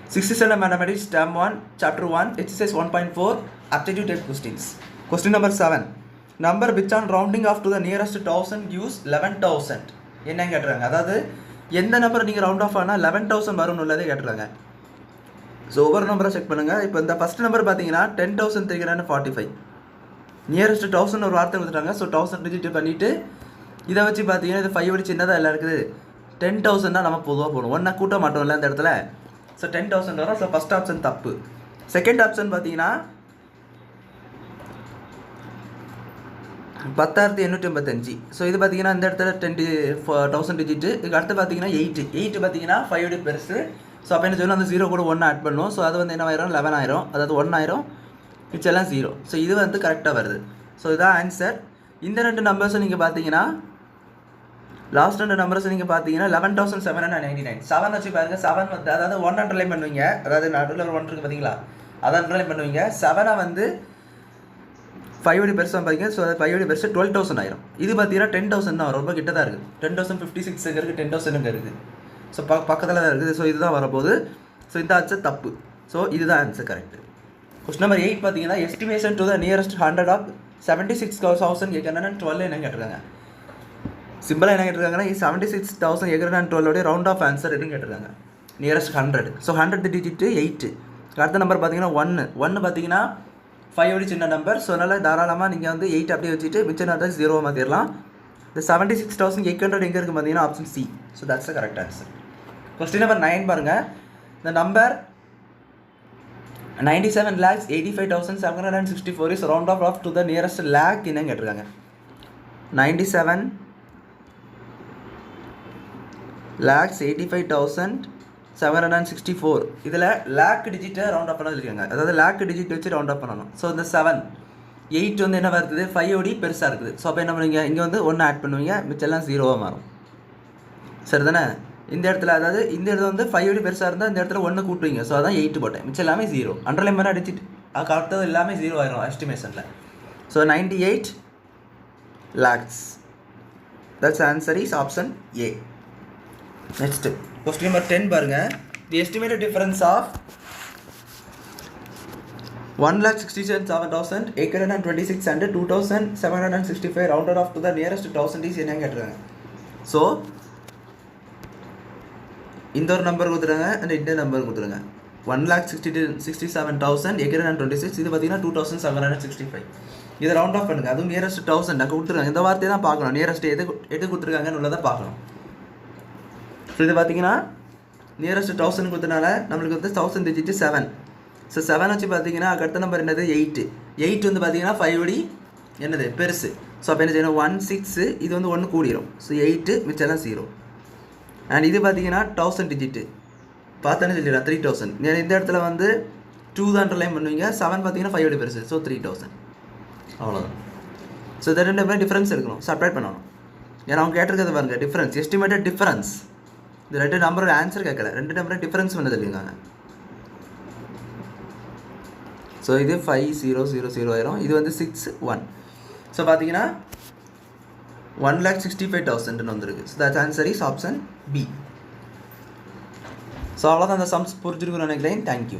67 Mathematics, Term 1, Chapter 1, Exercise 1.4, Aptitude Type Questions. Question number 7. Number which on rounding off to the nearest 1000 gives 11,000. என்ன கேட்டுறாங்க, அதாவது எந்த நம்பரை நீங்கள் round of ஆனால் 11,000 வரும்னு உள்ளதே கேட்டுறாங்க. ஸோ ஒவ்வொரு நம்பரை செக் பண்ணுங்கள். இப்போ இந்த ஃபஸ்ட் நம்பர் பார்த்தீங்கன்னா 10,345. நியரஸ்ட் 1000 ஒரு வார்த்தை கொடுத்துட்டாங்க. ஸோ 1000 டிஜிட் பண்ணிவிட்டு இதை வச்சு பார்த்தீங்கன்னா இது 5 வச்சு சின்னதாக எல்லாம் இருக்குது. 10,000 தான் நம்ம பொதுவாக போகணும், ஒன்றா கூட்ட மாட்டோம்ல இந்த இடத்துல. ஸோ 10,000 வரும். ஸோ ஃபஸ்ட் ஆப்ஷன் தப்பு. செகண்ட் ஆப்ஷன் பார்த்தீங்கன்னா 10,885. ஸோ இது பார்த்தீங்கன்னா இந்த இடத்துல 10,000 டிஜிட்டு. இதுக்கு அடுத்து பார்த்தீங்கன்னா 8 பார்த்தீங்கன்னா 5 பெருசு. ஸோ அப்போ என்ன சொல்லணும், அந்த 0 கூட 1 ஆட் பண்ணும். ஸோ அது வந்து என்ன ஆயிரும், 11 ஆயிரும். அதாவது 1 ஆயிரும், மிச்செல்லாம் 0. ஸோ இது வந்து கரெக்டாக வருது. ஸோ இதுதான் ஆன்சர். இந்த ரெண்டு நம்பர்ஸை நீங்கள் பார்த்தீங்கன்னா லாஸ்ட் ரெண்டு நம்பர்ஸ் நீங்கள் பார்த்தீங்கன்னா 11,799. 7 வச்சு பாருங்கள். 7 வந்து அதாவது 1 அண்டர்லைன் பண்ணுவீங்க, அதாவது நடுவில் ஒரு 1 இருக்குது பார்த்தீங்களா, அதை அண்டர்லைன் பண்ணுவீங்க. 7 வந்து 5 பெருசாக பார்த்தீங்க. ஸோ அது 5 பெருசு 12,000 ஆயிரும். இது பார்த்தீங்கன்னா 10,000 தான், ரொம்ப கிட்ட தான் இருக்குது. 10,056 இருக்குது, 10,000 இருக்குது. ஸோ பக்கத்தில் தான் இருக்குது. ஸோ இதுதான் வரப்போகுது. ஸோ இந்த ஆன்சர் தப்பு. ஸோ இதுதான் ஆன்சர் கரெக்ட். கொஸ்டின் நம்பர் 8 பார்த்தீங்கன்னா estimation to the nearest 100 of 76,812 என்ன கேட்டிருக்காங்க. சிம்பிளாக என்ன கேட்டிருக்காங்கன்னா 76,812 ரவுண்ட் ஆஃப் ஆன்சர் எதுன்னு கேட்டிருக்காங்க. நியரஸ்ட் 100. So 100 digit 8. அடுத்த நம்பர் பார்த்தீங்கன்னா 1 பார்த்தீங்கன்னா 5 சின்ன நம்பர். ஸோ அதனால் தாராளமாக நீங்கள் வந்து 8 அப்படியே வச்சுட்டு மிச்சம் நம்பர் 0 மாற்றிடலாம். இந்த 76,800 எங்கே இருக்குது பார்த்தீங்கன்னா option C. So that's the correct answer. Question number 9 பாருங்கள். இந்த number 97,85,764 is round off to the nearest lakh என்னன்னு கேட்டிருக்காங்க. 97,85,764. இதில் லேக் டிஜிட்டை ரவுண்ட் ஆஃப் பண்ண வச்சுருக்காங்க, அதாவது லேக் டிஜிட் வச்சு ரவுண்ட் ஆஃப் பண்ணணும். ஸோ இந்த 8 வந்து என்ன வருது, 5 பெருசாக இருக்குது. ஸோ அப்போ என்ன பண்ணுவீங்க, இங்கே வந்து 1 ஆட் பண்ணுவீங்க, மிச்செல்லாம் 0 மாறும். சரி தானே. இந்த இடத்துல அதாவது இந்த இடத்துல வந்து 5 பெருசாக இருந்தால் இந்த இடத்துல 1 கூட்டுவீங்க. ஸோ அதான் 8 போட்டேன், மிச்சம் எல்லாமே 0. அண்டர்லைன் பண்ண அடிச்சுட்டு அடுத்தது எல்லாமே 0 ஆயிரும் எஸ்டிமேஷனில். So 98 lakhs. That's answer is option A. Next question number 10 பாருங்க. The estimated difference of 1,67,826 and 2,765 rounded off to the nearest 1,000 is என்ன கேட்டுறாங்க. ஸோ இந்த ஒரு நம்பர் கொடுத்துருங்க அண்ட் இந்த நம்பர் கொடுத்துருங்க. 1,67,826. இது பார்த்தீங்கன்னா 2,765. இதை ரவுண்ட் ஆஃப் பண்ணுங்கள். அதுவும் நியரஸ்ட் 1,000 அங்கே கொடுத்துருக்காங்க. இந்த வார்த்தையை தான் பார்க்கணும். நியரஸ்ட் எது கொடுத்துருக்காங்கன்னு உள்ளதை பார்க்கணும். ஸோ இது பார்த்தீங்கன்னா நியரஸ்ட் 1,000 கொடுத்தனால நம்மளுக்கு வந்து 1,000 டிஜிட்டு 7. ஸோ 7 வச்சு பார்த்தீங்கன்னா அடுத்த நம்பர் என்னது 8 வந்து பார்த்தீங்கன்னா 5 என்னது பெருசு. ஸோ அப்போ என்ன செய்யணும், 1 6 இது வந்து 1 கூடிரும். ஸோ 8 மிச்சம்லாம் 0. அண்ட் இது பார்த்தீங்கன்னா 1,000 டிஜிட்டு பார்த்தானே சொல்லிடலாம் 3,000. இந்த இடத்துல வந்து 2 தான் அண்டர்லைன் பண்ணுவீங்க. 7 பார்த்தீங்கன்னா 5 பெருசு. ஸோ 3,000 அவ்வளோதான். ஸோ இதை ரெண்டு பேரும் டிஃப்ரென்ஸ் எடுக்கணும், செப்பரேட் பண்ணணும். ஏன்னா அவங்க கேட்டிருக்கிறது பாருங்க, டிஃப்ரென்ஸ் எஸ்டிமேட்டட் டிஃப்ரென்ஸ். இந்த ரெண்டு நம்பரோட ஆன்சர் கேட்கல, ரெண்டு நம்பரும் டிஃப்ரென்ஸ் பண்ணது இல்லைங்க. ஸோ இது 5,000 ஆயிரும். இது வந்து 6,1. ஸோ பார்த்தீங்கன்னா 1,65,000 வந்துருக்கு. So that's answer is option B. So அவ்வளோதான் அந்த சம்ஸ் புரிஞ்சிருக்குன்னு நினைக்கிறேன். தேங்க்யூ.